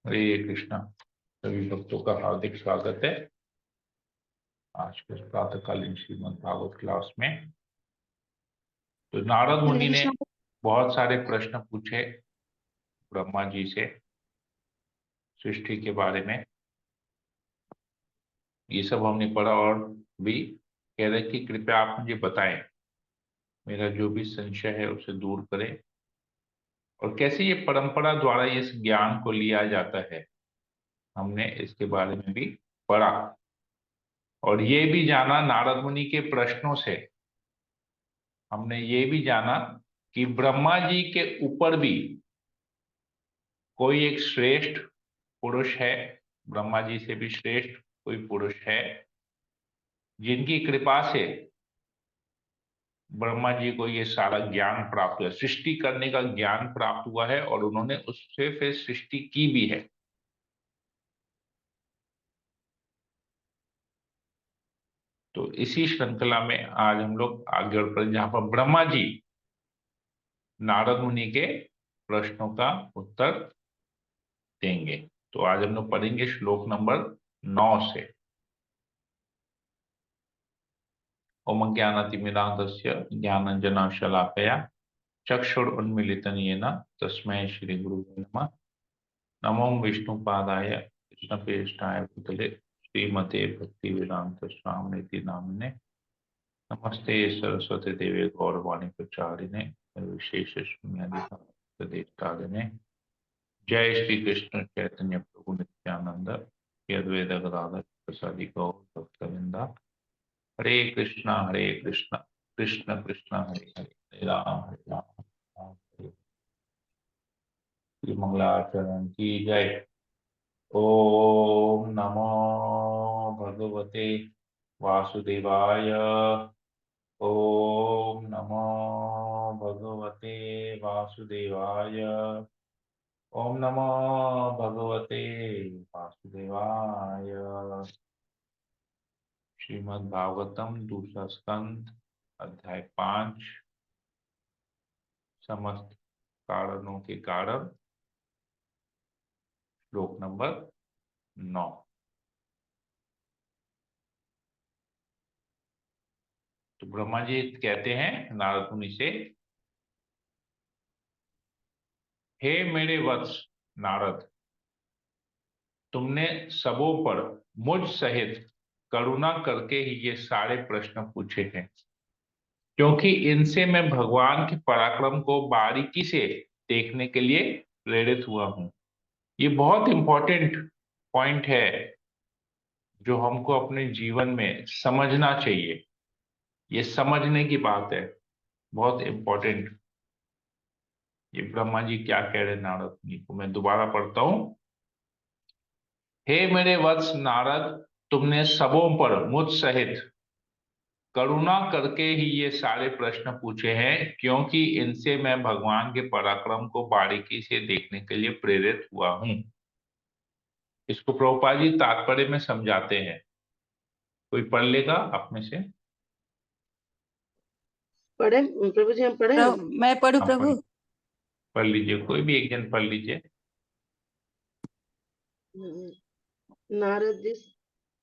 हरे कृष्णा। सभी भक्तों का हार्दिक स्वागत है आज के प्रातःकालीन श्रीमद् भागवत क्लास में। तो नारद मुनि ने बहुत सारे प्रश्न पूछे ब्रह्मा जी से सृष्टि के बारे में। ये सब हमने पढ़ा और भी कह रहे कि कृपया आप मुझे बताएं, मेरा जो भी संशय है उसे दूर करें, और कैसे ये परंपरा द्वारा इस ज्ञान को लिया जाता है। हमने इसके बारे में भी पढ़ा और ये भी जाना नारद मुनि के प्रश्नों से। हमने ये भी जाना कि ब्रह्मा जी के ऊपर भी कोई एक श्रेष्ठ पुरुष है, ब्रह्मा जी से भी श्रेष्ठ कोई पुरुष है, जिनकी कृपा से ब्रह्मा जी को ये सारा ज्ञान प्राप्त हुआ, सृष्टि करने का ज्ञान प्राप्त हुआ है, और उन्होंने उससे फिर सृष्टि की भी है। तो इसी श्रृंखला में आज हम लोग आगे बढ़ पड़े, जहां पर ब्रह्मा जी नारद मुनि के प्रश्नों का उत्तर देंगे। तो आज हम लोग पढ़ेंगे श्लोक नंबर 9 से। ओम ज्ञानातिमिरान्धस्य ज्ञानाञ्जनशलाकया चक्षुरुन्मीलितं येन तस्मै श्रीगुरुवे नमः। नमो विष्णुपादाय कृष्णप्रेष्ठाय भूतले श्रीमते भक्तिवेदांत स्वामिनिति नामिने। नमस्ते सरस्वती देवे गौरवाणी प्रचारिणे विशेष शून्यादिने। जय श्री कृष्ण चैतन्य प्रभु नित्यानंद यद्वैत गदाधर प्रसादी गौर भक्तवृंदा। हरे कृष्णा कृष्ण कृष्ण हरे हरे, हरे राम राम हरे। श्री मंगलाचरण की जय। ओम नमो भगवते वासुदेवाय। ओम नमो भगवते वासुदेवाय। ओम नमो भगवते वासुदेवाय। श्रीमद् भागवतम दूसरा स्कंद अध्याय 5, समस्त कारणों के कारण, श्लोक नंबर 9। तो ब्रह्मा जी कहते हैं नारद मुनि से, हे मेरे वत्स नारद, तुमने सबों पर मुझ सहित करुणा करके ही ये सारे प्रश्न पूछे हैं, क्योंकि इनसे मैं भगवान के पराक्रम को बारीकी से देखने के लिए प्रेरित हुआ हूं। ये बहुत इंपॉर्टेंट पॉइंट है जो हमको अपने जीवन में समझना चाहिए। ये समझने की बात है, बहुत इंपॉर्टेंट। ये ब्रह्मा जी क्या कह रहे हैं नारद मुनि को, मैं दोबारा पढ़ता हूं। हे मेरे वत्स नारद, तुमने सबों पर मुझ सहित करुणा करके ही ये सारे प्रश्न पूछे हैं, क्योंकि इनसे मैं भगवान के पराक्रम को बारीकी से देखने के लिए प्रेरित हुआ हूं। इसको प्रभुपाद जी तात्पर्य में समझाते हैं। कोई पढ़ लेगा आप में से? पढ़े प्रभु जी, हम पढ़े। मैं पढ़ू आप प्रभु? पढ़ लीजिए, कोई भी एक जन पढ़ लीजिए। नारद जी,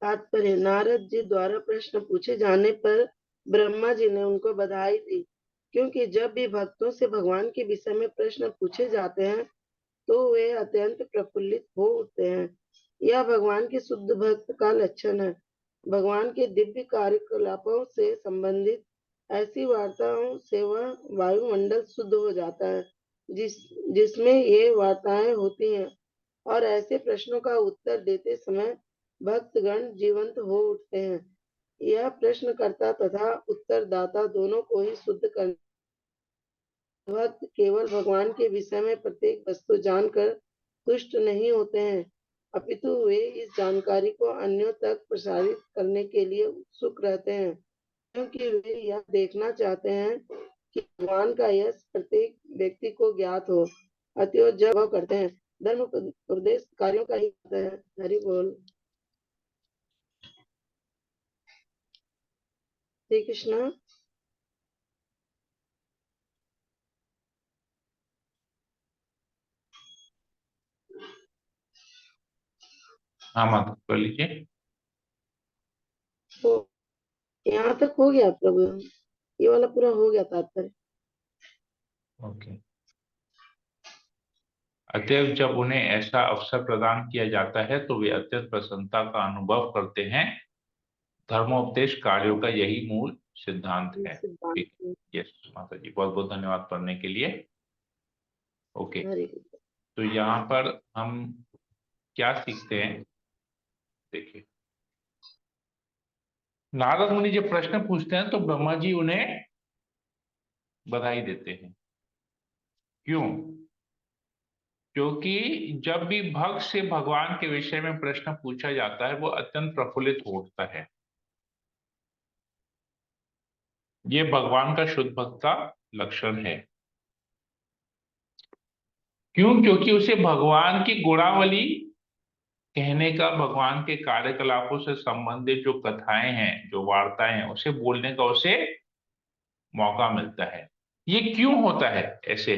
तात्पर्य। नारद जी द्वारा प्रश्न पूछे जाने पर ब्रह्मा जी ने उनको बधाई दी, क्योंकि जब भी भक्तों से भगवान के विषय में प्रश्न पूछे जाते हैं तो वे अत्यंत प्रफुल्लित हो उठते हैं। यह भगवान के शुद्ध भक्त का लक्षण है। भगवान के दिव्य कार्यकलापों से संबंधित ऐसी वार्ताओं से वह वायुमंडल शुद्ध हो जाता है जिसमें ये वार्ताएं होती हैं, और ऐसे प्रश्नों का उत्तर देते समय भक्तगण जीवंत हो उठते हैं। यह प्रश्नकर्ता तथा उत्तरदाता दोनों को ही शुद्ध कर भक्त केवल भगवान के विषय में प्रत्येक वस्तु जानकर तुष्ट नहीं होते हैं, अपितु वे इस जानकारी को अन्यों तक प्रसारित करने के लिए उत्सुक रहते हैं, क्योंकि वे यह देखना चाहते हैं कि भगवान का यश प्रत्येक व्यक्ति को ज्ञात हो। अतएव जब वह करते हैं, धर्म उपदेश कार्यों का ही होता है। हरि बोल। श्री कृष्ण। हाँ मत कर लीजिए। तो यहाँ तक हो गया प्रभु, ये वाला पूरा हो गया तात्पर्य। ओके। अतएव जब उन्हें ऐसा अवसर प्रदान किया जाता है तो वे अत्यंत प्रसन्नता का अनुभव करते हैं। धर्मोपदेश कार्यों का यही मूल सिद्धांत ये है। सिद्धांत ठीक है, यस माता जी, बहुत बहुत धन्यवाद पढ़ने के लिए। ओके। हरे तो यहाँ पर हम क्या सीखते हैं, देखिए। नारद मुनि जब प्रश्न पूछते हैं तो ब्रह्मा जी उन्हें बधाई देते हैं। क्यों? क्योंकि जब भी भक्त से भगवान के विषय में प्रश्न पूछा जाता है वो अत्यंत प्रफुल्लित हो उठता है। ये भगवान का शुद्ध भक्त का लक्षण है। क्यों? क्योंकि उसे भगवान की गुणावली कहने का, भगवान के कार्यकलापों से संबंधित जो कथाएं हैं, जो वार्ताएं हैं, उसे बोलने का उसे मौका मिलता है। ये क्यों होता है ऐसे?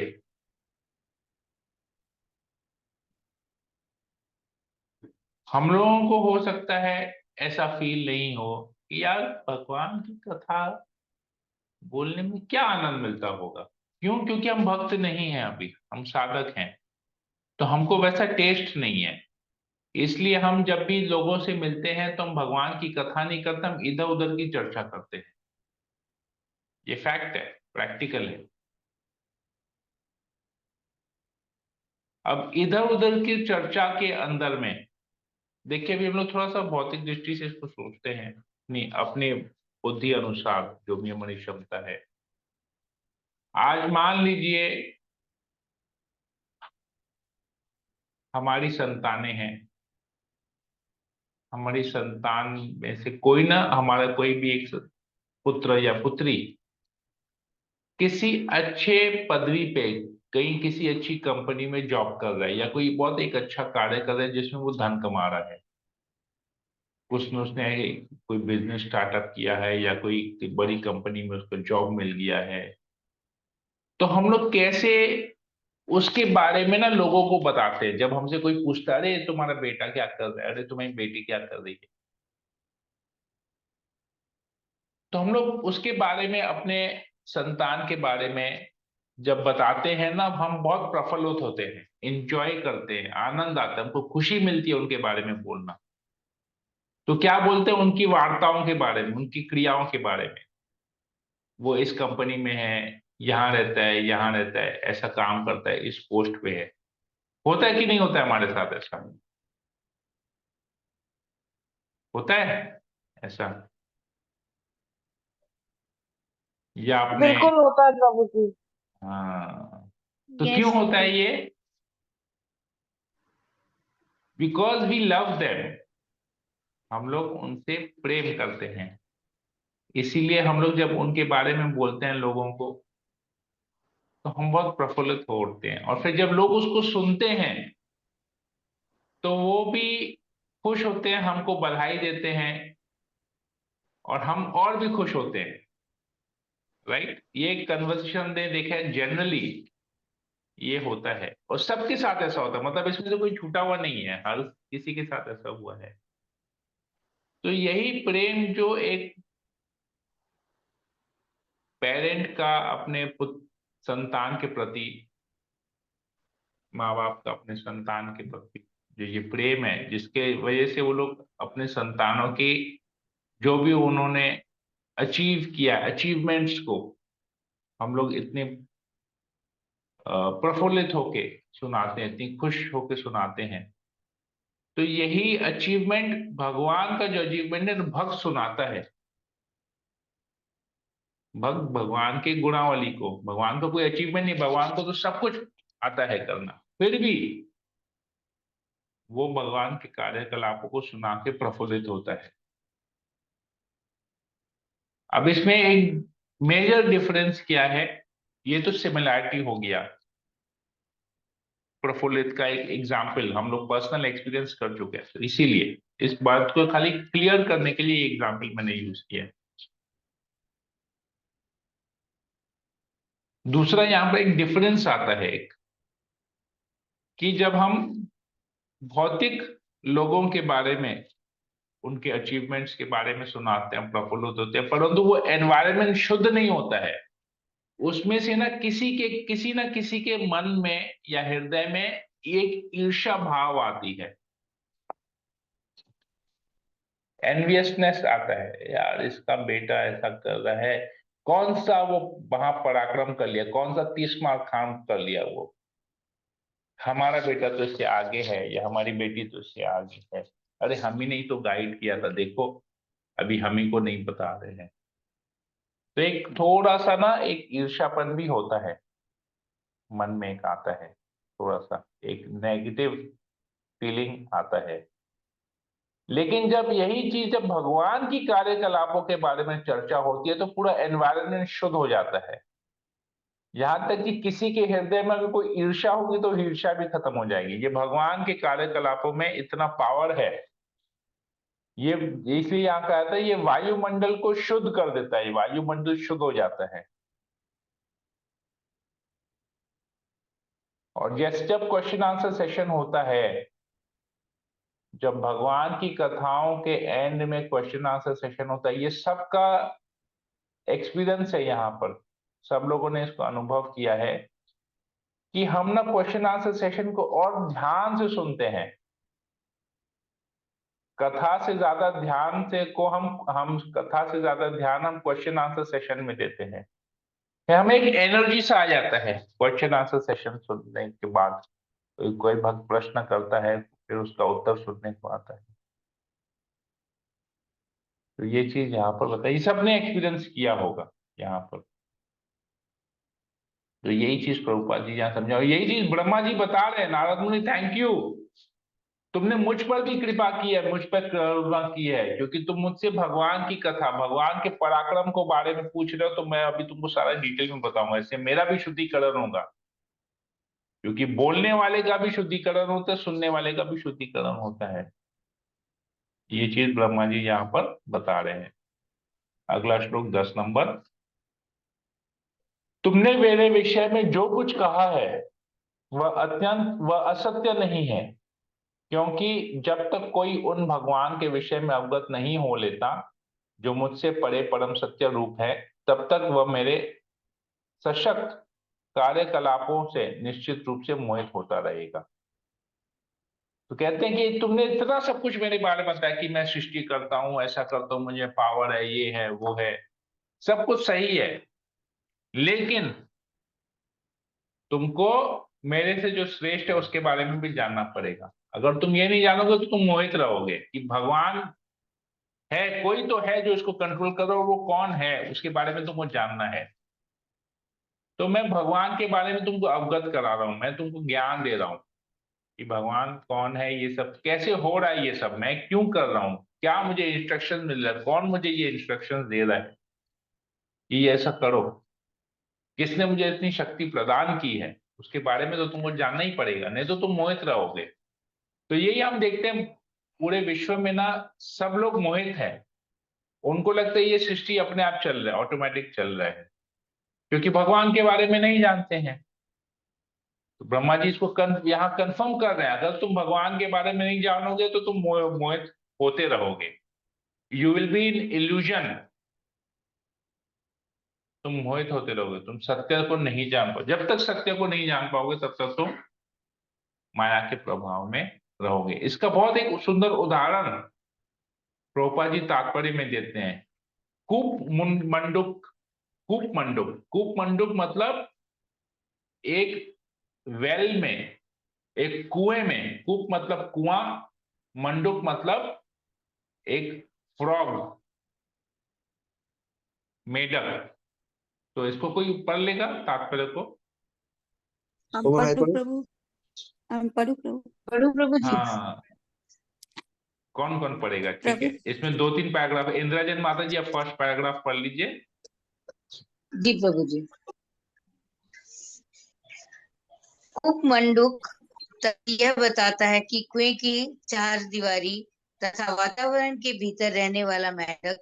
हम लोगों को हो सकता है ऐसा फील नहीं हो कि यार भगवान की कथा बोलने में क्या आनंद मिलता होगा। क्यों? क्योंकि हम भक्त नहीं हैं, अभी हम साधक हैं, तो हमको वैसा टेस्ट नहीं है। इसलिए हम जब भी लोगों से मिलते हैं तो हम भगवान की कथा नहीं करते, हम इधर उधर की चर्चा करते हैं। ये फैक्ट है, प्रैक्टिकल है। अब इधर उधर की चर्चा के अंदर में देखिए, अभी हम लोग थोड़ा सा भौतिक दृष्टि से इसको सोचते हैं, नहीं अपने बुद्धि अनुसार जो भी हमारी क्षमता है। आज मान लीजिए हमारी संतानें हैं, हमारी संतान में से कोई ना, हमारा कोई भी एक पुत्र या पुत्री किसी अच्छे पदवी पे, कहीं किसी अच्छी कंपनी में जॉब कर रहा है, या कोई बहुत एक अच्छा कार्य कर रहा है जिसमें वो धन कमा रहा है। उसने उसने कोई बिजनेस स्टार्टअप किया है या कोई बड़ी कंपनी में उसको जॉब मिल गया है। तो हम लोग कैसे उसके बारे में ना लोगों को बताते हैं, जब हमसे कोई पूछता है अरे तुम्हारा बेटा क्या कर रहा है, अरे तुम्हारी बेटी क्या कर रही है, तो हम लोग उसके बारे में, अपने संतान के बारे में जब बताते हैं ना, हम बहुत प्रफुल्लित होते हैं, इंजॉय करते हैं, आनंद आता है, हमको खुशी मिलती है उनके बारे में बोलना। तो क्या बोलते हैं? उनकी वार्ताओं के बारे में, उनकी क्रियाओं के बारे में। वो इस कंपनी में है, यहाँ रहता है, यहाँ रहता है, ऐसा काम करता है, इस पोस्ट पे है। होता है कि नहीं होता है हमारे साथ ऐसा? होता है ऐसा? या आपने? बिल्कुल होता है प्रभु जी। हाँ। तो क्यों यस होता प्रभु। है ये? Because we love them. हम लोग उनसे प्रेम करते हैं, इसीलिए हम लोग जब उनके बारे में बोलते हैं लोगों को, तो हम बहुत प्रफुल्लित हो उठते हैं। और फिर जब लोग उसको सुनते हैं तो वो भी खुश होते हैं, हमको बधाई देते हैं, और हम और भी खुश होते हैं। राइट? ये कन्वर्सेशन ने देखा है जनरली ये होता है, और सबके साथ ऐसा होता है, मतलब इसमें तो कोई छूटा हुआ नहीं है, हर किसी के साथ ऐसा हुआ है। तो यही प्रेम जो एक पेरेंट का अपने पुत्र संतान के प्रति, माँ बाप का अपने संतान के प्रति जो ये प्रेम है, जिसके वजह से वो लोग अपने संतानों की जो भी उन्होंने अचीव किया, अचीवमेंट्स को हम लोग इतने प्रफुल्लित होके सुनाते हैं, इतनी खुश होके सुनाते हैं। तो यही अचीवमेंट, भगवान का जो अचीवमेंट है, तो भक्त सुनाता है। भक्त भगवान के गुणावली को, भगवान का कोई अचीवमेंट नहीं, भगवान को तो सब कुछ आता है करना, फिर भी वो भगवान के कार्यकलापों को सुना के प्रफुल्लित होता है। अब इसमें एक मेजर डिफरेंस क्या है? ये तो सिमिलैरिटी हो गया, प्रफुल्लित का एक एग्जाम्पल हम लोग पर्सनल एक्सपीरियंस कर चुके हैं, तो इसीलिए इस बात को खाली क्लियर करने के लिए एग्जाम्पल मैंने यूज किया है। दूसरा यहाँ पर एक डिफरेंस आता है, एक कि जब हम भौतिक लोगों के बारे में, उनके अचीवमेंट्स के बारे में सुनाते हैं, प्रफुल्लित होते हैं, परंतु वो एनवायरनमेंट शुद्ध नहीं होता है। उसमें से ना किसी के मन में या हृदय में एक ईर्ष्या भाव आती है, एनवियसनेस आता है, यार इसका बेटा ऐसा कर रहा है, कौन सा वो वहां पराक्रम कर लिया, कौन सा 30 मार काम कर लिया, वो हमारा बेटा तो इससे आगे है या हमारी बेटी तो इससे आगे है, अरे हम ही नहीं तो गाइड किया था, देखो अभी हम ही को नहीं बता रहे हैं। तो एक थोड़ा सा ना एक ईर्ष्यापन भी होता है, मन में एक आता है, थोड़ा सा एक नेगेटिव फीलिंग आता है। लेकिन जब यही चीज जब भगवान की कार्यकलापों के बारे में चर्चा होती है तो पूरा एनवायरनमेंट शुद्ध हो जाता है। यहां तक कि किसी के हृदय में अगर कोई ईर्ष्या होगी तो ईर्ष्या भी खत्म हो जाएगी। ये भगवान के कार्यकलापों में इतना पावर है। ये इसलिए यहाँ कहा था ये वायुमंडल को शुद्ध कर देता है, वायुमंडल शुद्ध हो जाता है। और जैसे जब क्वेश्चन आंसर सेशन होता है, जब भगवान की कथाओं के एंड में क्वेश्चन आंसर सेशन होता है, ये सबका एक्सपीरियंस है। यहाँ पर सब लोगों ने इसको अनुभव किया है कि हम ना क्वेश्चन आंसर सेशन को और ध्यान से सुनते हैं, कथा से ज्यादा ध्यान से को हम कथा से ज्यादा ध्यान हम क्वेश्चन आंसर सेशन में देते हैं। हमें एक एनर्जी सा आ जाता है क्वेश्चन आंसर सेशन सुनने के बाद। कोई भक्त प्रश्न करता है फिर उसका उत्तर सुनने को आता है। तो ये चीज यहाँ पर बताइए, सबने एक्सपीरियंस किया होगा यहाँ पर। तो यही चीज प्रभुपाद जी यहाँ समझा, और यही चीज ब्रह्मा जी बता रहे हैं, नारद मुनि थैंक यू, तुमने मुझ पर भी कृपा की है, मुझ पर करुणा की है, क्योंकि तुम मुझसे भगवान की कथा, भगवान के पराक्रम को बारे में पूछ रहे हो, तो मैं अभी तुमको सारा डिटेल में बताऊंगा, इससे मेरा भी शुद्धिकरण होगा। क्योंकि बोलने वाले का भी शुद्धिकरण होता है, सुनने वाले का भी शुद्धिकरण होता है। ये चीज ब्रह्मा जी यहाँ पर बता रहे हैं। अगला श्लोक 10 नंबर। तुमने मेरे विषय में जो कुछ कहा है वह असत्य नहीं है, क्योंकि जब तक कोई उन भगवान के विषय में अवगत नहीं हो लेता जो मुझसे परे परम सत्य रूप है, तब तक वह मेरे सशक्त कार्यकलापों से निश्चित रूप से मोहित होता रहेगा। तो कहते हैं कि तुमने इतना सब कुछ मेरे बारे में बताया कि मैं सृष्टि करता हूं, ऐसा करता हूं, मुझे पावर है, ये है वो है, सब कुछ सही है, लेकिन तुमको मेरे से जो श्रेष्ठ है उसके बारे में भी जानना पड़ेगा। अगर तुम ये नहीं जानोगे तो तुम मोहित रहोगे कि भगवान है, कोई तो है जो इसको कंट्रोल कर रहा है, वो कौन है उसके बारे में तुमको जानना है। तो मैं भगवान के बारे में तुमको अवगत करा रहा हूं, मैं तुमको ज्ञान दे रहा हूं कि भगवान कौन है, ये सब कैसे हो रहा है, ये सब मैं क्यों कर रहा हूँ, क्या मुझे इंस्ट्रक्शन मिल रहा है, कौन मुझे ये इंस्ट्रक्शन दे रहा है कि ये ऐसा करो, किसने मुझे इतनी शक्ति प्रदान की है, उसके बारे में तो तुमको जानना ही पड़ेगा, नहीं तो तुम मोहित रहोगे। तो यही हम देखते हैं पूरे विश्व में ना, सब लोग मोहित हैं। उनको लगता है ये सृष्टि अपने आप चल रहा है, ऑटोमेटिक चल रहा है, क्योंकि भगवान के बारे में नहीं जानते हैं। तो ब्रह्मा जी इसको यहाँ कंफर्म कर रहे हैं, अगर तुम भगवान के बारे में नहीं जानोगे तो तुम मोहित होते रहोगे, you will be in illusion, तुम मोहित होते रहोगे, तुम सत्य को नहीं जान पाओगे। जब तक सत्य को नहीं जान पाओगे तब तक तुम माया के प्रभाव में रहोगे। इसका बहुत एक सुंदर उदाहरण प्रभुपाद जी तात्पर्य में देते हैं। मंडूक, कूप मंडूक मतलब एक वेल में, एक कुएं में, कूप मतलब कुआं, मंडूक मतलब एक फ्रॉग, मेढक। तो इसको कोई पढ़ लेगा तात्पर्य को? हम पढ़ू प्रभु, हम पढ़ू प्रभु, पढ़ू प्रभु जी। हाँ, कौन कौन पढ़ेगा? ठीक है, इसमें 2-3 पैराग्राफ। इंद्राजन माता जी आप फर्स्ट पैराग्राफ पढ़ लीजिए। जी प्रभु जी। कूप मंडूक यह बताता है कि कुएं की चार दीवारी तथा वातावरण के भीतर रहने वाला मेंढक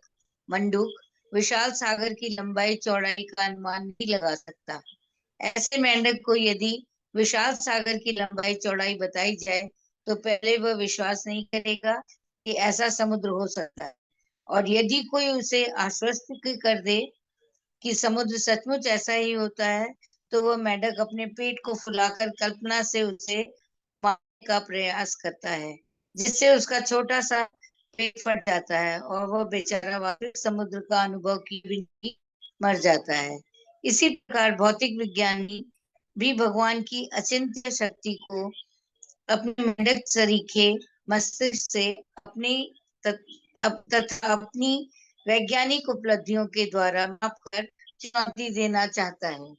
मंडूक विशाल सागर की लंबाई चौड़ाई का अनुमान नहीं लगा सकता। ऐसे मेंढक को यदि विशाल सागर की लंबाई चौड़ाई बताई जाए तो पहले वह विश्वास नहीं करेगा कि ऐसा समुद्र हो सकता है, और यदि कोई उसे आश्वस्त कर दे कि समुद्र सचमुच ऐसा ही होता है, तो वह मेंढक अपने पेट को फुलाकर कल्पना से उसे मारने का प्रयास करता है, जिससे उसका छोटा सा पेट फट जाता है और वह बेचारा वास्तविक समुद्र का अनुभव किए बिना मर जाता है। इसी प्रकार भौतिक विज्ञानी भी भगवान की अचिंत्य शक्ति को अपने मेंढक सरीखे मस्तिष्क से अपनी तथा अपनी वैज्ञानिक उपलब्धियों के द्वारा मापकर चुनौती देना चाहता है,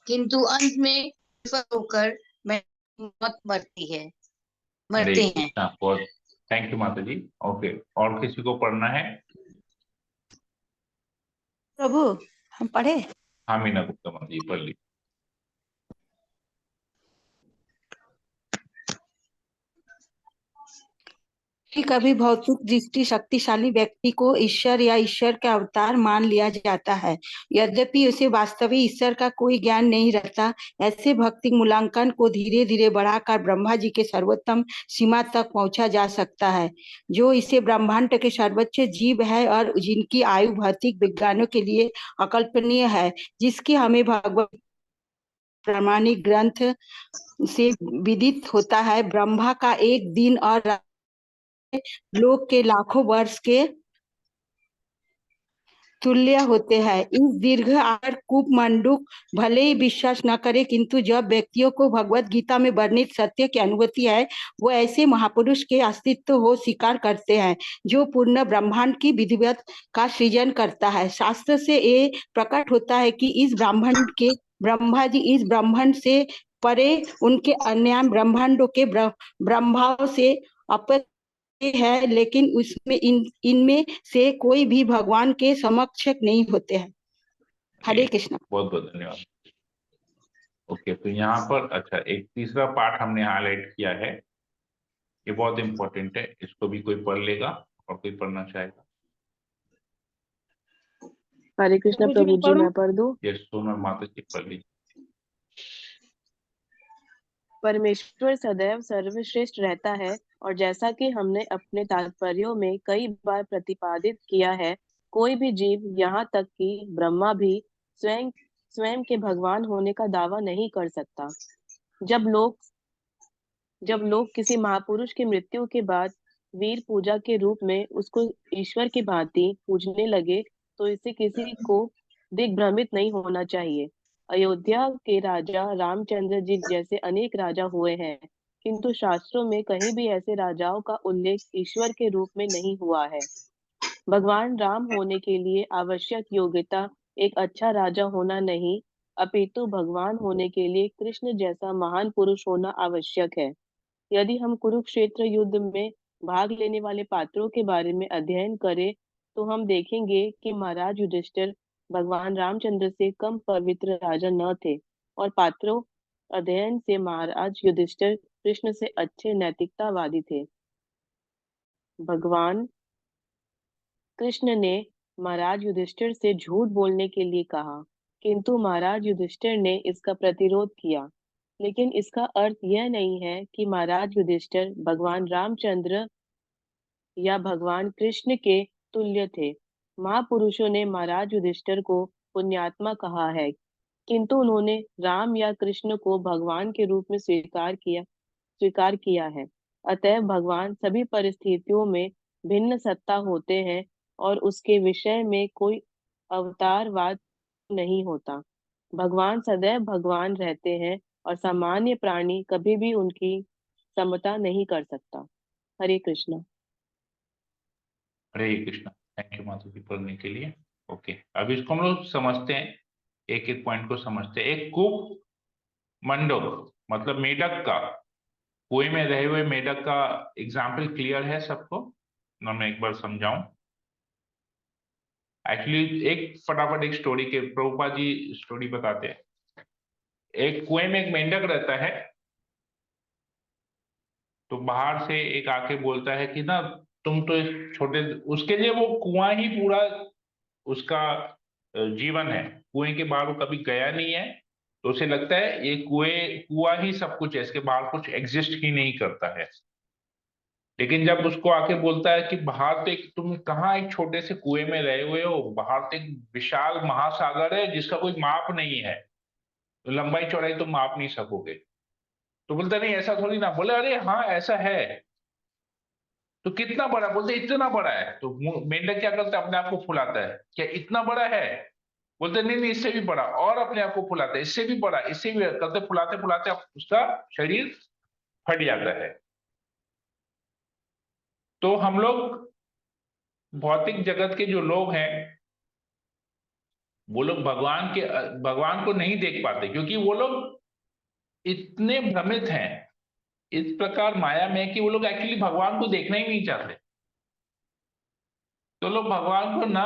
किंतु अंत में विफल होकर मौत मरते हैं। बहुत थैंक यू माता जी। ओके, और किसी को पढ़ना है? प्रभु हम पढ़े। हाँ मीना गुप्ता माता जी पढ़ ली। कभी भौतिक दृष्टि शक्तिशाली व्यक्ति को ईश्वर या ईश्वर का अवतार मान लिया जाता है, यद्यपि उसे वास्तविक ईश्वर का कोई ज्ञान नहीं रहता। ऐसे भौतिक मूल्यांकन को धीरे धीरे बढ़ाकर ब्रह्मा जी के सर्वोत्तम सीमा तक पहुंचा जा सकता है, जो इसे ब्रह्मांड के सर्वोच्च जीव है और जिनकी आयु भौतिक विज्ञानों के लिए अकल्पनीय है, जिसकी हमें भगवत प्रामाणिक ग्रंथ से विदित होता है। ब्रह्मा का एक दिन और लोक के लाखों वर्ष के तुल्य होते हैं। इस दीर्घ आर कूप मंडूक भले ही विश्वास न करे, किंतु जब व्यक्तियों को भगवत गीता में वर्णित सत्य की अनुभूति है, वो ऐसे महापुरुष के अस्तित्व को स्वीकार करते हैं जो पूर्ण ब्रह्मांड की विधिवत का सृजन करता है। शास्त्र से ये प्रकट होता है कि इस ब्रह्मांड के ब्रह्मा जी इस ब्रह्मांड से परे उनके अन्य ब्रह्मांडों के ब्रह्माओं से अपेक्षा है, लेकिन उसमें इनमें से कोई भी भगवान के समक्ष नहीं होते हैं। हरे कृष्ण। बहुत बहुत धन्यवाद। ओके, तो यहाँ पर अच्छा एक तीसरा पार्ट हमने हाईलाइट किया है, ये बहुत इंपॉर्टेंट है, इसको भी कोई पढ़ लेगा और कोई पढ़ना चाहेगा? हरे कृष्ण प्रभु जी, मैं पढ़ दूं? यस, सोनल माता जी पढ़ लीजिए। परमेश्वर सदैव सर्वश्रेष्ठ रहता है, और जैसा कि हमने अपने तात्पर्यों में कई बार प्रतिपादित किया है, कोई भी जीव, यहाँ तक कि ब्रह्मा भी स्वयं स्वयं के भगवान होने का दावा नहीं कर सकता। जब लोग किसी महापुरुष की मृत्यु के बाद वीर पूजा के रूप में उसको ईश्वर की भांति पूजने लगे, तो इससे किसी को दिग्भ्रमित नहीं होना चाहिए। अयोध्या के राजा रामचंद्र जी जैसे अनेक राजा हुए हैं, किंतु शास्त्रों में कहीं भी ऐसे राजाओं का उल्लेख ईश्वर के रूप में नहीं हुआ है। भगवान राम होने के लिए आवश्यक योग्यता एक अच्छा राजा होना नहीं, अपितु भगवान होने के लिए कृष्ण जैसा महान पुरुष होना आवश्यक है। यदि हम कुरुक्षेत्र युद्ध में भाग लेने वाले पात्रों के बारे में अध्ययन करें, तो हम देखेंगे कि महाराज युधिष्ठिर भगवान रामचंद्र से कम पवित्र राजा न थे, और पात्रों अध्ययन से महाराज युधिष्ठिर कृष्ण से अच्छे नैतिकतावादी थे। भगवान कृष्ण ने महाराज युधिष्ठिर से झूठ बोलने के लिए कहा, किंतु महाराज युधिष्ठिर ने इसका प्रतिरोध किया। लेकिन इसका अर्थ यह नहीं है कि महाराज युधिष्ठिर भगवान रामचंद्र या भगवान कृष्ण के तुल्य थे। महापुरुषों ने महाराज युधिष्ठिर को पुण्यात्मा कहा है, किंतु उन्होंने राम या कृष्ण को भगवान के रूप में स्वीकार किया है। अतः भगवान सभी परिस्थितियों में भिन्न सत्ता होते हैं, और उसके विषय में कोई अवतारवाद नहीं होता। भगवान सदैव भगवान रहते हैं, और सामान्य प्राणी कभी भी उनकी समता नहीं कर सकता। हरे कृष्ण। हरे कृष्ण। थैंक यू माता जी पढ़ने के लिए। ओके, अब इसको हम लोग समझते हैं, एक एक पॉइंट को समझते हैं। एक कूप मंडप मतलब मेढक का, कुएं में रहे हुए मेढक का एग्जाम्पल क्लियर है सबको ना? मैं एक बार समझाऊं। एक्चुअली एक फटाफट एक स्टोरी के प्रभुपाद जी स्टोरी बताते हैं। एक कुएं में एक मेंढक रहता है, तो बाहर से एक आके बोलता है कि ना तुम तो एक छोटे, उसके लिए वो कुआं ही पूरा उसका जीवन है, कुएं के बाहर वो कभी गया नहीं है, तो उसे लगता है ये कुआं ही सब कुछ है, इसके बाहर कुछ एग्जिस्ट ही नहीं करता है। लेकिन जब उसको आके बोलता है कि बाहर तो एक, तुम कहाँ एक छोटे से कुएं में रहे हुए हो, बाहर तो एक विशाल महासागर है जिसका कोई माप नहीं है, तो लंबाई चौड़ाई तुम माप नहीं सकोगे। तो बोलता नहीं ऐसा थोड़ी ना, बोले अरे हाँ ऐसा है। तो कितना बड़ा, बोलते इतना बड़ा है। तो मेंढक क्या करता है, अपने आप को फुलाता है, क्या इतना बड़ा है? बोलते नहीं नहीं इससे भी बड़ा, और अपने आप को फुलाता है, इससे भी बड़ा, इससे भी करते, फुलाते फुलाते उसका शरीर फट जाता है। तो हम लोग भौतिक जगत के जो लोग हैं, वो लोग भगवान को नहीं देख पाते, क्योंकि वो लोग इतने भ्रमित हैं इस प्रकार माया में कि वो लोग एक्चुअली भगवान को देखना ही नहीं चाहते। तो लोग भगवान को ना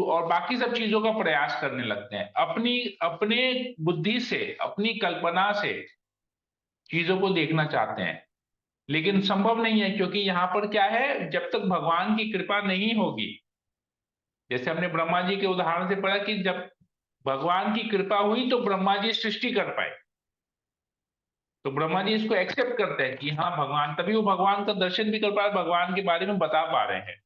और बाकी सब चीजों का प्रयास करने लगते हैं, अपनी अपने बुद्धि से, अपनी कल्पना से चीजों को देखना चाहते हैं। लेकिन संभव नहीं है, क्योंकि यहाँ पर क्या है, जब तक भगवान की कृपा नहीं होगी, जैसे हमने ब्रह्मा जी के उदाहरण से पढ़ा कि जब भगवान की कृपा हुई तो ब्रह्मा जी सृष्टि कर पाए। तो ब्रह्मा जी इसको एक्सेप्ट करते हैं कि हाँ भगवान, तभी वो भगवान का दर्शन भी कर पा रहे, भगवान के बारे में बता पा रहे हैं।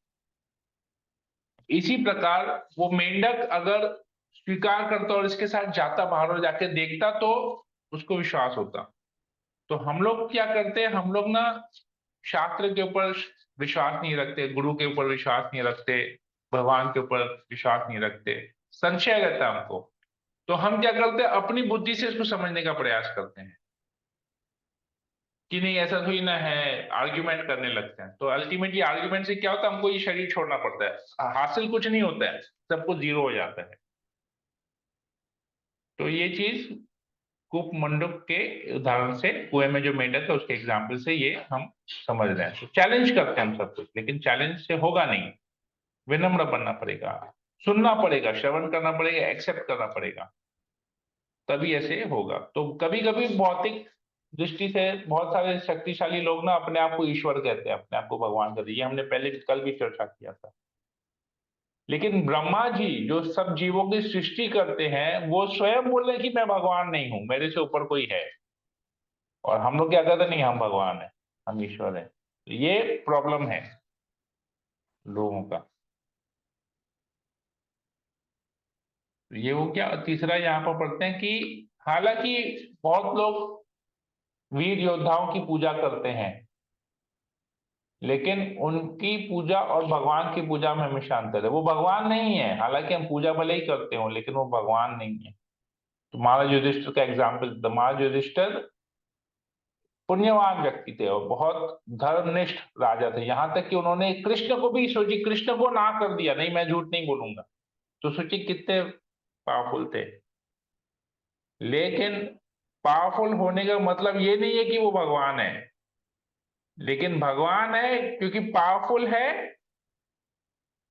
इसी प्रकार वो मेंढक अगर स्वीकार करता और इसके साथ जाता बाहर और जाके देखता तो उसको विश्वास होता। तो हम लोग क्या करते हैं, हम लोग ना शास्त्र के ऊपर विश्वास नहीं रखते, गुरु के ऊपर विश्वास नहीं रखते, भगवान के ऊपर विश्वास नहीं रखते, संशय रहता है हमको। तो हम क्या करते हैं, अपनी बुद्धि से इसको समझने का प्रयास करते हैं कि नहीं ऐसा थोड़ी ना है, आर्ग्यूमेंट करने लगते हैं। तो अल्टीमेटली आर्ग्यूमेंट से क्या होता है, हमको ये शरीर छोड़ना पड़ता है, हासिल कुछ नहीं होता है, सब कुछ जीरो हो जाता है। तो ये चीज कूप मंडूक के उदाहरण से, कुएं में जो मेंढक है उसके एग्जाम्पल से ये हम समझ रहे हैं। तो चैलेंज करते हैं हम सब कुछ, लेकिन चैलेंज से होगा नहीं, विनम्र बनना पड़ेगा, सुनना पड़ेगा, श्रवण करना पड़ेगा, एक्सेप्ट करना पड़ेगा, तभी ऐसे होगा। तो कभी कभी भौतिक दृष्टि से बहुत सारे शक्तिशाली लोग ना अपने आप को ईश्वर कहते हैं, अपने आप को भगवान कहते हैं, ये हमने पहले कल भी चर्चा किया था। लेकिन ब्रह्मा जी जो सब जीवों की सृष्टि करते हैं, वो स्वयं बोले कि मैं भगवान नहीं हूं, मेरे से ऊपर कोई है। और हम लोग क्या कहते हैं, नहीं हम भगवान है, हम ईश्वर है। तो ये प्रॉब्लम है लोगों का। तो ये वो क्या, तीसरा यहाँ पर पढ़ते हैं कि हालांकि बहुत लोग वीर योद्धाओं की पूजा करते हैं, लेकिन उनकी पूजा और भगवान की पूजा में हमेशा अंतर है। वो भगवान नहीं है, हालांकि हम पूजा भले ही करते हो, लेकिन वो भगवान नहीं है। तो महाराज युधिष्ठिर का एग्जाम्पल, महाराज युधिष्ठिर पुण्यवान व्यक्ति थे और बहुत धर्मनिष्ठ राजा थे, यहां तक कि उन्होंने कृष्ण को भी, सोची कृष्ण को ना कर दिया, नहीं मैं झूठ नहीं बोलूंगा। तो सोचिए कितने पावरफुल थे। लेकिन पावरफुल होने का मतलब ये नहीं है कि वो भगवान है, लेकिन भगवान है क्योंकि पावरफुल है,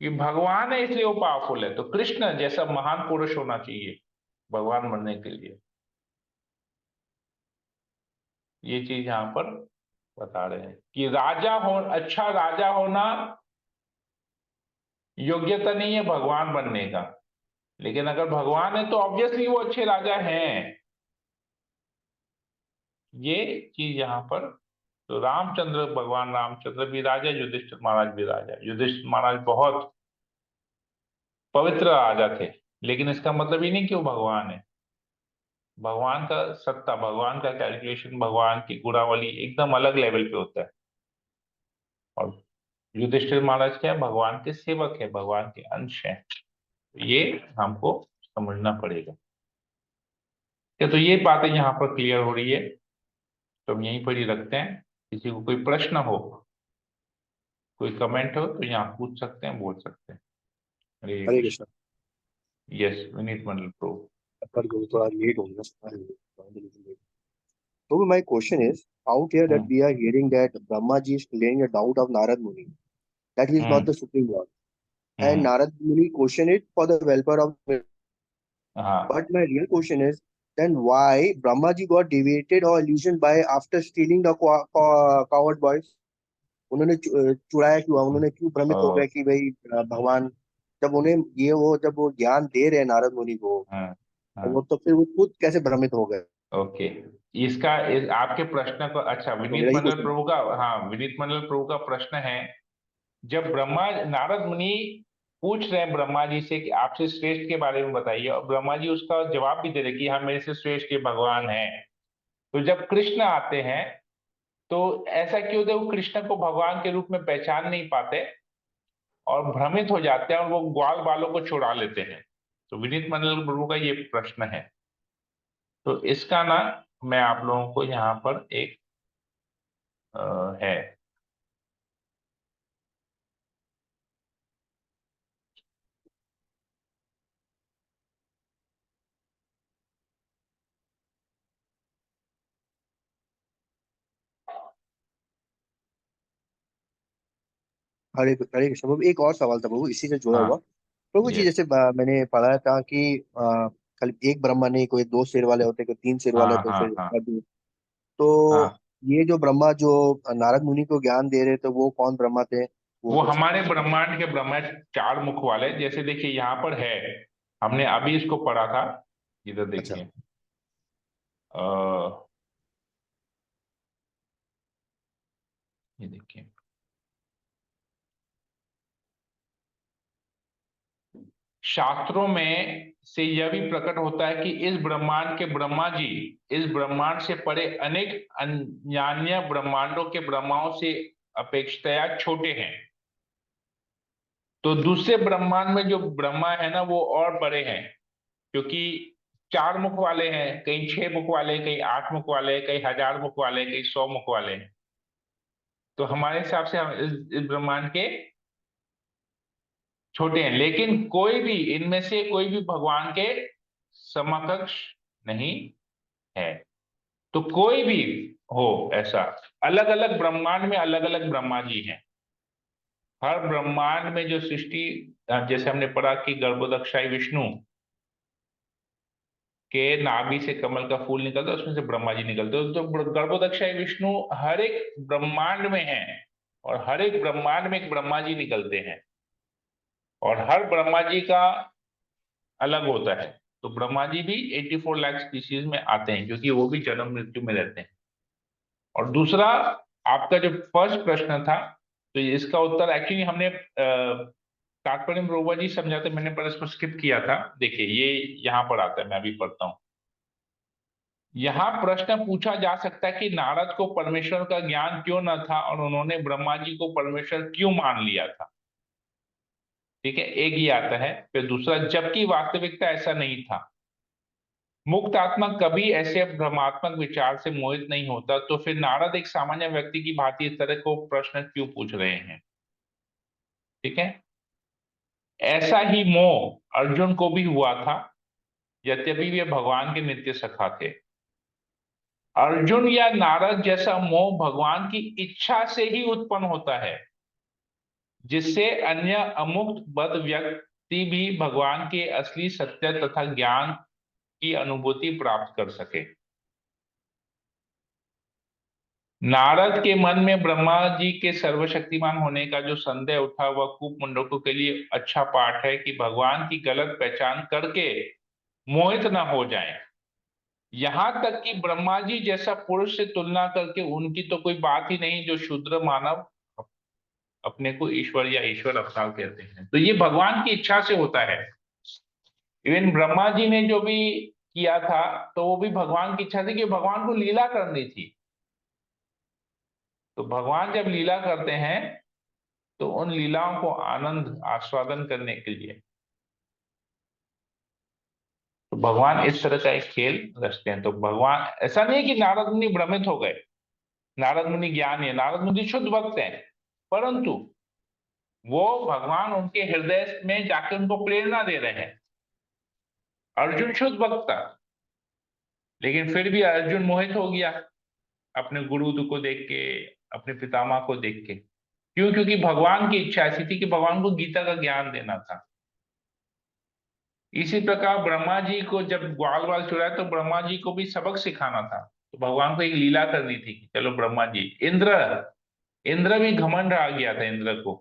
कि भगवान है इसलिए वो पावरफुल है। तो कृष्ण जैसा महान पुरुष होना चाहिए भगवान बनने के लिए। ये चीज यहां पर बता रहे हैं कि राजा हो, अच्छा राजा होना योग्यता नहीं है भगवान बनने का, लेकिन अगर भगवान है तो ऑब्वियसली वो अच्छे राजा हैं। ये चीज यहाँ पर, तो रामचंद्र, भगवान रामचंद्र भी राजा, युधिष्ठिर महाराज भी राजा। युधिष्ठिर महाराज बहुत पवित्र राजा थे, लेकिन इसका मतलब ये नहीं कि वो भगवान है। भगवान का सत्ता, भगवान का कैलकुलेशन, भगवान की गुणावली एकदम अलग लेवल पे होता है। और युधिष्ठिर महाराज क्या है, भगवान के सेवक है, भगवान के अंश हैं। ये हमको समझना पड़ेगा। क्या तो ये बातें यहाँ पर क्लियर हो रही है, तो हम यहीं पर ही रखते हैं। किसी को कोई प्रश्न हो, कोई कमेंट हो तो यहाँ पूछ सकते हैं, बोल सकते हैं। हरे हरे कृष्ण। कृष्ण। यस, विनीत मंडल प्रो। पर थोड़ा लेट हो गया। So my question is, out here that we are hearing that Brahma ji is clearing a doubt of Narad Muni, that he is not the supreme lord, and Narad Muni questioned it for the welfare of. हाँ, But my real question is, then why Brahma ji got deviated or illusioned by after stealing the coward boys? उन्होंने चुराया क्यों, उन्होंने क्यों भ्रमित हो गए कि भाई भगवान, जब उन्हें ये वो जब वो ज्ञान दे रहे हैं नारद मुनि को, हाँ, वो तो फिर वो खुद कैसे भ्रमित हो गए? ओके। आपके प्रश्न को, अच्छा, तो विनीत मेरा ये मंडल क्वेश्चन। प्रभु का, हाँ, विनीत मंडल प्रभु का प्रश्न है, जब नारद मुनि पूछ रहे हैं ब्रह्मा जी से कि आपसे श्रेष्ठ के बारे में बताइए, और ब्रह्मा जी उसका जवाब भी दे रहे कि हाँ, मेरे से श्रेष्ठ ये भगवान है। तो जब कृष्ण आते हैं तो ऐसा क्यों होता है, वो कृष्ण को भगवान के रूप में पहचान नहीं पाते और भ्रमित हो जाते हैं, और वो ग्वाल बालों को छुड़ा लेते हैं। तो विनीत मंडल प्रभु का ये प्रश्न है। तो इसका ना, मैं आप लोगों को यहाँ पर एक है, हरे कृष्ण प्रभु, एक और सवाल था प्रभु इसी से जुड़ा हाँ, हुआ। प्रभु जी ये, जैसे मैंने पढ़ा था कि कल एक ब्रह्मा नहीं, कोई दो सिर वाले होते, कोई तीन सिर वाले हाँ, होते, हाँ, फिर हाँ, तो हाँ, ये जो ब्रह्मा जो नारद मुनि को ज्ञान दे रहे थे वो कौन ब्रह्मा थे? वो वो कुछ। हमारे ब्रह्मांड के ब्रह्मा, चार मुख वाले। जैसे देखिए यहाँ पर है, हमने अभी इसको पढ़ा था, इधर अच्छा। देखिए, अ, ये देखिए, शास्त्रों में से यह भी प्रकट होता है कि इस ब्रह्मांड के ब्रह्मा जी इस ब्रह्मांड से परे अनेक अन्य ब्रह्मांडों के ब्रह्माओं से अपेक्षाया छोटे हैं। तो दूसरे ब्रह्मांड में जो ब्रह्मा है ना, वो और बड़े हैं, क्योंकि चार मुख वाले हैं, कहीं छह मुख वाले, कहीं आठ मुख वाले, कहीं हजार मुख वाले, कहीं 100 मुख वाले हैं। तो हमारे हिसाब से हम इस ब्रह्मांड के छोटे हैं, लेकिन कोई भी इनमें से कोई भी भगवान के समकक्ष नहीं है। तो कोई भी हो ऐसा, अलग अलग ब्रह्मांड में अलग अलग ब्रह्मा जी हैं। हर ब्रह्मांड में जो सृष्टि, जैसे हमने पढ़ा कि गर्भोदक्षाई विष्णु के नाभि से कमल का फूल निकलता है, उसमें से ब्रह्मा जी निकलते हैं। तो गर्भोदक्षाई विष्णु हर एक ब्रह्मांड में है, और हर एक ब्रह्मांड में एक ब्रह्मा जी निकलते हैं, और हर ब्रह्मा जी का अलग होता है। तो ब्रह्मा जी भी 84 लाख स्पीशीज में आते हैं, क्योंकि वो भी जन्म मृत्यु में रहते हैं। और दूसरा, आपका जो फर्स्ट प्रश्न था, तो इसका उत्तर एक्चुअली हमने तात्पर्य में रोबा जी समझाते, मैंने पर इसको स्किप किया था। देखिए, ये यहाँ पर आता है, मैं अभी पढ़ता हूँ। यहाँ प्रश्न पूछा जा सकता है कि नारद को परमेश्वर का ज्ञान क्यों न था, और उन्होंने ब्रह्मा जी को परमेश्वर क्यों मान लिया था। ठीक है, एक ये आता है। फिर दूसरा, जबकि वास्तविकता ऐसा नहीं था, मुक्त आत्मा कभी ऐसे भ्रमात्मक विचार से मोहित नहीं होता, तो फिर नारद एक सामान्य व्यक्ति की भांति इस तरह को प्रश्न क्यों पूछ रहे हैं। ठीक है, ऐसा ही मोह अर्जुन को भी हुआ था, यद्यपि वे भगवान के नित्य सखा थे। अर्जुन या नारद जैसा मोह भगवान की इच्छा से ही उत्पन्न होता है, जिससे अन्य अमुक्त बद व्यक्ति भी भगवान के असली सत्य तथा ज्ञान की अनुभूति प्राप्त कर सके। नारद के मन में ब्रह्मा जी के सर्वशक्तिमान होने का जो संदेह उठा, वह कूप मुंडकों के लिए अच्छा पाठ है कि भगवान की गलत पहचान करके मोहित न हो जाएं। यहां तक कि ब्रह्मा जी जैसा पुरुष से तुलना करके उनकी तो कोई बात ही नहीं, जो शूद्र मानव अपने को ईश्वर या ईश्वर अवतार कहते हैं। तो ये भगवान की इच्छा से होता है। इवन ब्रह्मा जी ने जो भी किया था, तो वो भी भगवान की इच्छा थी, कि भगवान को लीला करनी थी। तो भगवान जब लीला करते हैं, तो उन लीलाओं को आनंद आस्वादन करने के लिए, तो भगवान इस तरह का एक खेल रचते हैं। तो भगवान, ऐसा नहीं है कि नारद मुनि भ्रमित हो गए, नारद मुनि ज्ञानी है, नारद मुनि शुद्ध भक्त हैं, परंतु वो भगवान उनके हृदय में जाकर उनको प्रेरणा दे रहे हैं। अर्जुन शुद्ध भक्त था, लेकिन फिर भी अर्जुन मोहित हो गया अपने गुरु को देख के, अपने पितामह को देख के। क्यों? क्योंकि भगवान की इच्छा ऐसी थी कि भगवान को गीता का ज्ञान देना था। इसी प्रकार ब्रह्मा जी को जब ग्वाल बाल चुराया, तो ब्रह्मा जी को भी सबक सिखाना था। तो भगवान को एक लीला करनी थी कि चलो ब्रह्मा जी, इंद्र इंद्र भी घमंड आ गया था इंद्र को,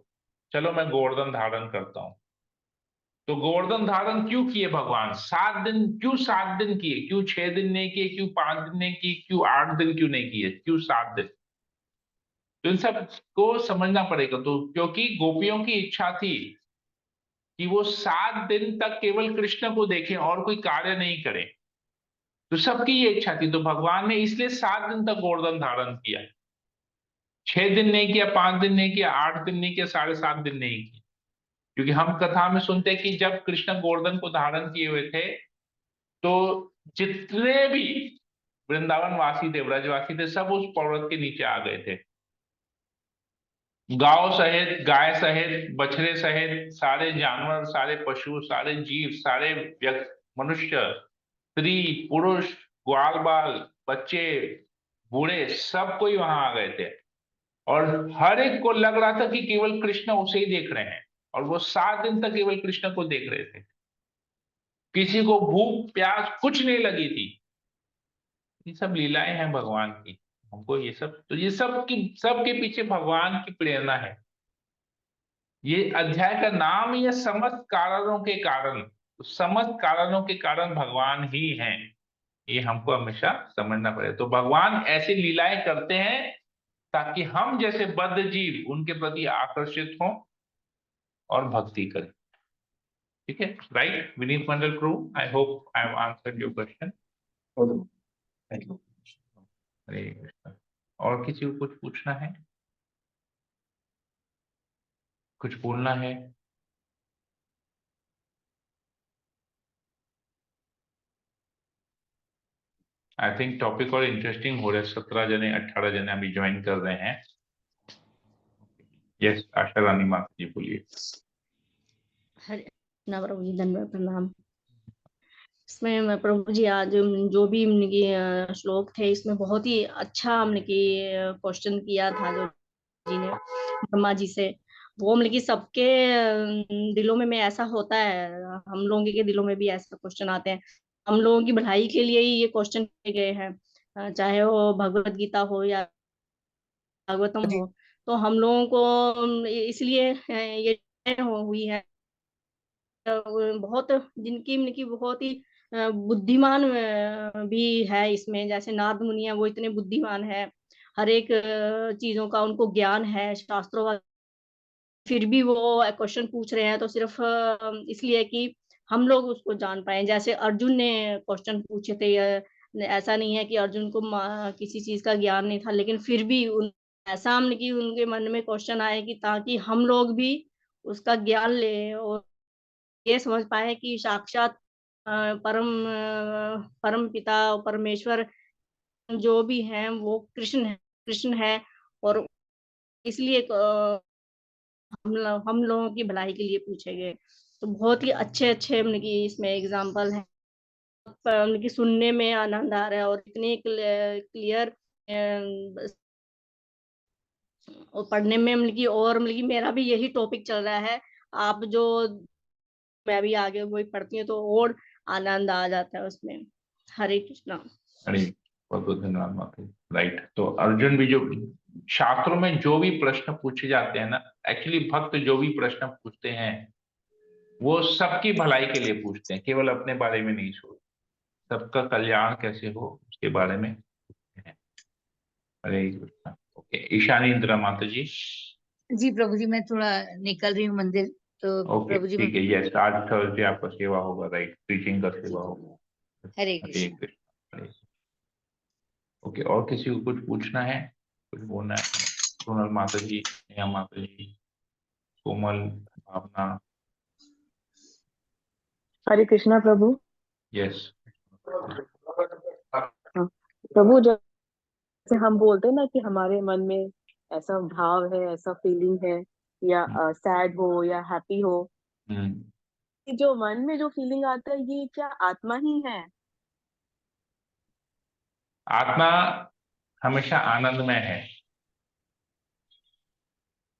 चलो मैं गोवर्धन धारण करता हूं। तो गोवर्धन धारण क्यों किए भगवान? 7 दिन क्यों? 7 दिन किए क्यों? 6 दिन नहीं किए क्यों? 5 दिन नहीं किए क्यों? 8 दिन क्यों नहीं किए क्यों? 7 दिन? तो इन सब को समझना पड़ेगा। तो क्योंकि गोपियों की इच्छा थी कि वो 7 दिन तक केवल कृष्ण को देखें और कोई कार्य नहीं करें, तो सबकी ये इच्छा थी, तो भगवान ने इसलिए 7 दिन तक गोवर्धन धारण किया। 6 दिन नहीं किया, 5 दिन नहीं किया, 8 दिन नहीं किया, 7.5 दिन नहीं किया। क्योंकि हम कथा में सुनते हैं कि जब कृष्ण गोवर्धन को धारण किए हुए थे तो जितने भी वृंदावन वासी थे, ब्रजवासी थे, सब उस पर्वत के नीचे आ गए थे। गांव सहित, गाय सहित, बछड़े सहित, सारे जानवर, सारे पशु, सारे जीव, सारे मनुष्य, स्त्री पुरुष, ग्वाल बाल, बच्चे, बूढ़े, सब कोई वहां आ गए थे। और हर एक को लग रहा था कि केवल कृष्ण उसे ही देख रहे हैं, और वो 7 दिन तक केवल कृष्ण को देख रहे थे। किसी को भूख प्यास कुछ नहीं लगी थी। ये सब लीलाएं हैं भगवान की। हमको ये सब, तो ये सब के पीछे भगवान की प्रेरणा है। ये अध्याय का नाम ही है समस्त कारणों के कारण। तो समस्त कारणों के कारण भगवान ही हैं, ये हमको हमेशा समझना पड़ेगा। तो भगवान ऐसी लीलाएं करते हैं ताकि हम जैसे बद्ध जीव उनके प्रति आकर्षित हों और भक्ति करें। ठीक है, right Vineet Mandal Prabhu? I hope I have answered your question. Thank you. हरे कृष्ण। और किसी को कुछ पूछना है, कुछ बोलना है? आई थिंक टॉपिक और इंटरेस्टिंग हो रहा है। 17 जने 18 जने अभी ज्वाइन कर रहे हैं। यस, आशा रानी माता जी बोलिए। हरे कृष्णा प्रभु जी, धन्यवाद, प्रणाम। इसमें मैं प्रभु जी आज जो भी उनकी श्लोक थे, इसमें बहुत ही अच्छा हमने की क्वेश्चन किया था जो जी ने ब्रह्मा जी से। वो मतलब कि सबके दिलों में ऐसा होता है, हम लोगों के दिलों में भी ऐसा क्वेश्चन आते हैं। हम लोगों की भलाई के लिए ही ये क्वेश्चन किए गए हैं, चाहे वो भगवत गीता हो या भागवतम हो। तो हम लोगों को इसलिए ये हुई है, बहुत जिनकी बहुत ही बुद्धिमान भी है इसमें, जैसे नारद मुनि है, वो इतने बुद्धिमान है, हर एक चीजों का उनको ज्ञान है शास्त्रों का। फिर भी वो क्वेश्चन पूछ रहे हैं तो सिर्फ इसलिए कि हम लोग उसको जान पाए। जैसे अर्जुन ने क्वेश्चन पूछे थे, ऐसा नहीं है कि अर्जुन को किसी चीज का ज्ञान नहीं था, लेकिन फिर भी ऐसा हमने कि उनके मन में क्वेश्चन आए कि ताकि हम लोग भी उसका ज्ञान ले और ये समझ पाए कि साक्षात परम पिता परमेश्वर जो भी हैं वो कृष्ण है। और इसलिए हम लोगों की भलाई के लिए पूछे गए। तो बहुत ही अच्छे अच्छे मतलब कि इसमें एग्जाम्पल है, मतलब कि सुनने में आनंद आ रहा है और इतने क्लियर और पढ़ने में मतलब कि, और मतलब कि मेरा भी यही टॉपिक चल रहा है। आप जो मैं भी आगे वही पढ़ती हूँ तो और आनंद आ जाता है उसमें। हरे कृष्णा। अरे बहुत बहुत धन्यवाद माता जी। राइट, तो अर्जुन भी, जो शास्त्रों में जो भी प्रश्न पूछे जाते हैं ना, एक्चुअली भक्त जो भी प्रश्न पूछते हैं वो सबकी भलाई के लिए पूछते हैं, केवल अपने बारे में नहीं सोचते। सबका कल्याण कैसे हो उसके बारे में पूछते हैं। हरे कृष्णा। ओके, ईशानी इंदिरा माता जी। जी प्रभु जी, मैं थोड़ा निकल रही हूँ मंदिर, तो ओके प्रभु जी ठीक है। यस, आज थर्सडे आपका सेवा होगा, राइट, प्रीचिंग का सेवा होगा। हरे हरे कृष्ण। कृष्ण। हरे। ओके, और किसी को कुछ पूछना है, कुछ बोलना है? सोनल माता जी, नेहा माता जी, कोमल, भावना। हरे कृष्णा प्रभु। यस। हाँ, प्रभु, जैसे हम बोलते हैं ना कि हमारे मन में ऐसा भाव है, ऐसा फीलिंग है, या सैड हो या हैप्पी हो, हम्म। कि जो मन में जो फीलिंग आता है ये क्या आत्मा ही है? आत्मा हमेशा आनंदमय है,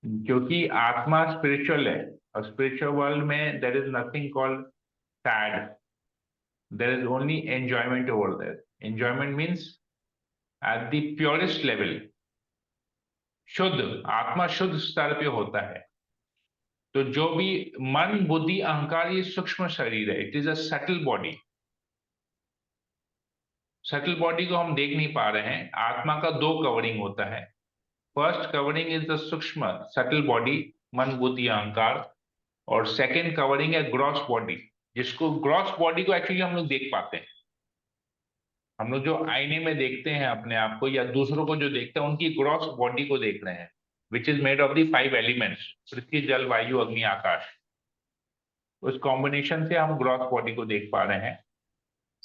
क्योंकि आत्मा स्पिरिचुअल है, और स्पिरिचुअल वर्ल्ड में there is nothing called sad, there is only enjoyment over there. Enjoyment means at the purest level, शुद्ध आत्मा शुद्ध स्तर पे होता है। तो जो भी मन, बुद्धि, अहंकार, ये सूक्ष्म शरीर है, it is a subtle body. Subtle body को हम देख नहीं पा रहे हैं। आत्मा का दो कवरिंग होता है। फर्स्ट कवरिंग इज द सूक्ष्म सटल बॉडी, मन, बुद्धि, अहंकार, और सेकेंड कवरिंग है ग्रॉस बॉडी, जिसको ग्रॉस बॉडी को एक्चुअली हम लोग देख पाते हैं। हम लोग जो आईने में देखते हैं अपने आप को या दूसरों को जो देखते हैं, उनकी ग्रॉस बॉडी को देख रहे हैं, which is made of the 5 elements, prithvi, jal, vayu, अग्नि, आकाश। उस कॉम्बिनेशन से हम ग्रॉस बॉडी को देख पा रहे हैं।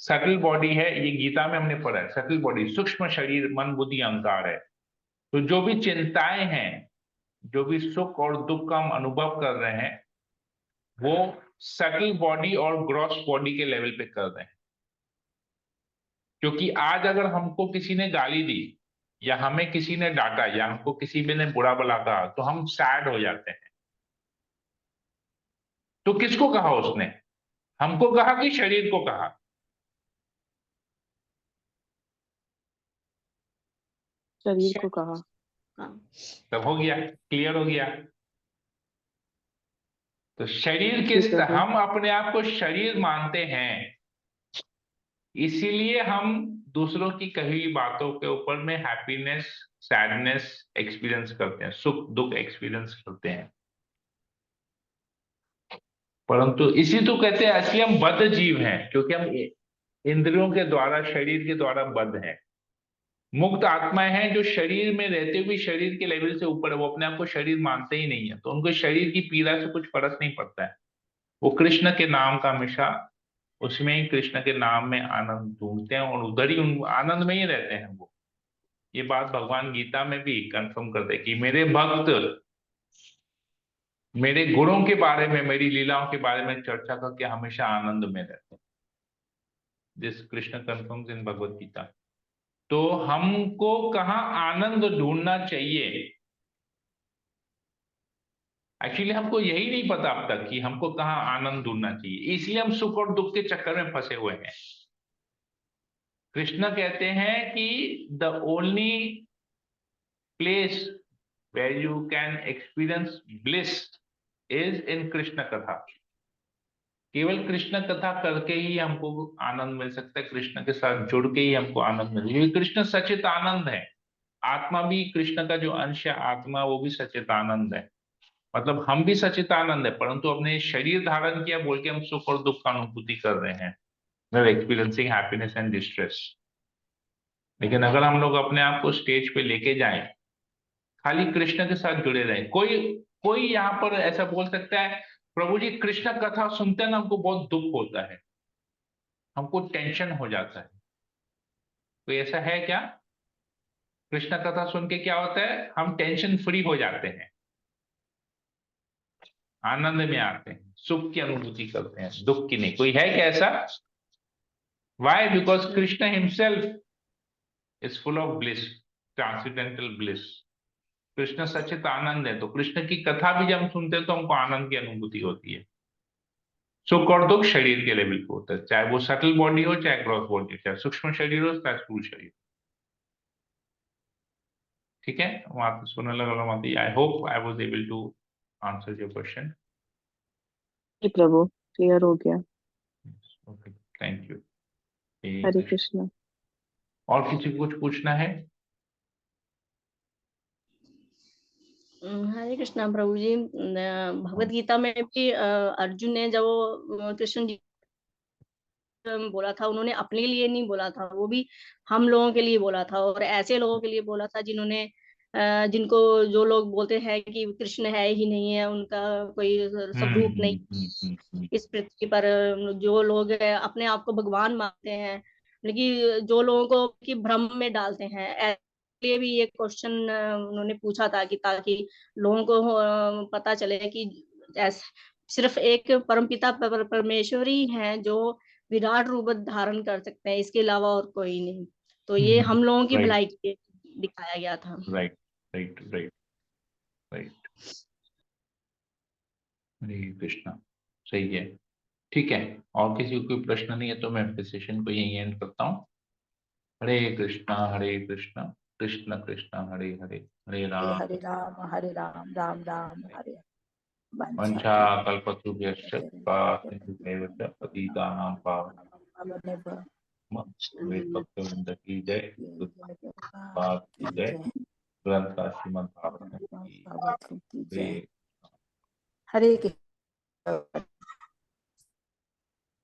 सटल बॉडी है, ये गीता में हमने पढ़ा है। सटल बॉडी सूक्ष्म शरीर, मन, बुद्धि, अहंकार है। तो जो भी चिंताएं हैं, जो भी सुख और दुख का हम अनुभव कर रहे हैं, वो सटल बॉडी और ग्रॉस बॉडी के लेवल पे कर रहे हैं। क्योंकि आज अगर हमको किसी ने गाली दी, या हमें किसी ने डांटा, या हमको किसी ने बुरा भला कहा, तो हम सैड हो जाते हैं। तो किसको कहा उसने? हमको कहा कि शरीर को कहा? शरीर को कहा। तब हो गया, क्लियर हो गया। तो शरीर जी के, प्रभु। हम अपने आप को शरीर मानते हैं, इसीलिए हम दूसरों की कही हुई बातों के ऊपर में हैप्पीनेस, सैडनेस एक्सपीरियंस करते हैं, सुख दुख एक्सपीरियंस करते हैं। परंतु इसी तो कहते हैं असली हम बद्ध जीव हैं, क्योंकि हम इंद्रियों के द्वारा, शरीर के द्वारा बद्ध हैं। मुक्त आत्माएं हैं जो शरीर में रहते हुए शरीर के लेवल से ऊपर है, वो अपने आप को शरीर मानते ही नहीं है, तो उनको शरीर की पीड़ा से कुछ फर्क नहीं पड़ता है। वो कृष्ण के नाम का हमेशा, उसमें ही कृष्ण के नाम में आनंद ढूंढते हैं, और उधर ही उन आनंद में ही रहते हैं वो। ये बात भगवान गीता में भी कंफर्म करते हैं कि मेरे भक्त मेरे गुणों के बारे में, मेरी लीलाओं के बारे में चर्चा करके हमेशा आनंद में रहते हैं। दिस कृष्ण कंफर्म्स इन भगवत गीता। तो हमको कहाँ आनंद ढूंढना चाहिए? एक्चुअली हमको यही नहीं पता अब तक कि हमको कहाँ आनंद ढूंढना चाहिए, इसलिए हम सुख और दुख के चक्कर में फंसे हुए हैं। कृष्ण कहते हैं कि the only place where you can experience bliss is in Krishna कथा। केवल कृष्ण कथा करके ही हमको आनंद मिल सकता है, कृष्ण के साथ जुड़ के ही हमको आनंद मिल, क्योंकि कृष्ण सचित आनंद है। आत्मा भी कृष्ण का जो अंश है, आत्मा, वो भी सचित आनंद है। मतलब हम भी सचित आनंद है, परंतु अपने शरीर धारण किया बोल के हम सुख और दुख का अनुभूति कर रहे हैं, एक्सपीरियंसिंग हैप्पीनेस एंड डिस्ट्रेस। लेकिन अगर हम लोग अपने आप को स्टेज पे लेके जाएं, खाली कृष्ण के साथ जुड़े रहें। कोई कोई यहाँ पर ऐसा बोल सकता है, प्रभु जी कृष्ण कथा सुनते हैं ना, हमको बहुत दुख होता है, हमको टेंशन हो जाता है। कोई ऐसा है क्या? कृष्ण कथा सुन के क्या होता है? हम टेंशन फ्री हो जाते हैं, आनंद में आते हैं, सुख की अनुभूति करते हैं, दुख की नहीं। कोई है क्या ऐसा? Why? Because Krishna himself is full of bliss, transcendental bliss. Krishna सचित आनंद है, तो कृष्ण की कथा भी जब हम सुनते हैं तो हमको आनंद की अनुभूति होती है। सुख और दुख शरीर के लेवल पे होता है, चाहे वो सटल बॉडी हो, चाहे ग्रॉस बॉडी हो, चाहे सूक्ष्म शरीर हो, चाहे स्थूल शरीर। ठीक है, वहां पे सुनने लगा। I hope I was able to answer your question. जी प्रभु, क्लियर हो गया। Okay, thank you. Hare Krishna. और किसी को कुछ पूछना है? हरे कृष्णा प्रभु जी। भगवत गीता में भी अर्जुन ने जब कृष्ण जी बोला था, उन्होंने अपने लिए नहीं बोला था, वो भी हम लोगों के लिए बोला था, और ऐसे लोगों के लिए बोला था जिन्होंने जिनको, जो लोग बोलते हैं कि कृष्ण है ही नहीं है, उनका कोई स्वरूप नहीं इस पृथ्वी पर, जो लोग अपने आप को भगवान मानते हैं, लेकिन जो लोगों को कि भ्रम में डालते हैं, ऐसे लिए भी ये क्वेश्चन उन्होंने पूछा था कि ताकि लोगों को पता चले कि सिर्फ एक परमपिता परमेश्वर ही है जो विराट रूप धारण कर सकते हैं, इसके अलावा और कोई नहीं। तो ये हम लोगों की भलाई के लिए दिखाया गया था। Right right right right. Hare Krishna, सही है। ठीक है, और किसी को कोई प्रश्न नहीं है तो मैं अपने सेशन को यहीं एंड करता हूँ। हरे कृष्णा कृष्ण कृष्ण हरे हरे, हरे राम हरे राम राम राम हरे वंशा कल्पतरुभ्यश्च कृपा सिन्धुभ्यैव च पतितानां पावनानां भक्तवृंद की जय, पाद की जय, ग्रंथ का श्रीमद् भागवत की जय। हरे कृष्ण।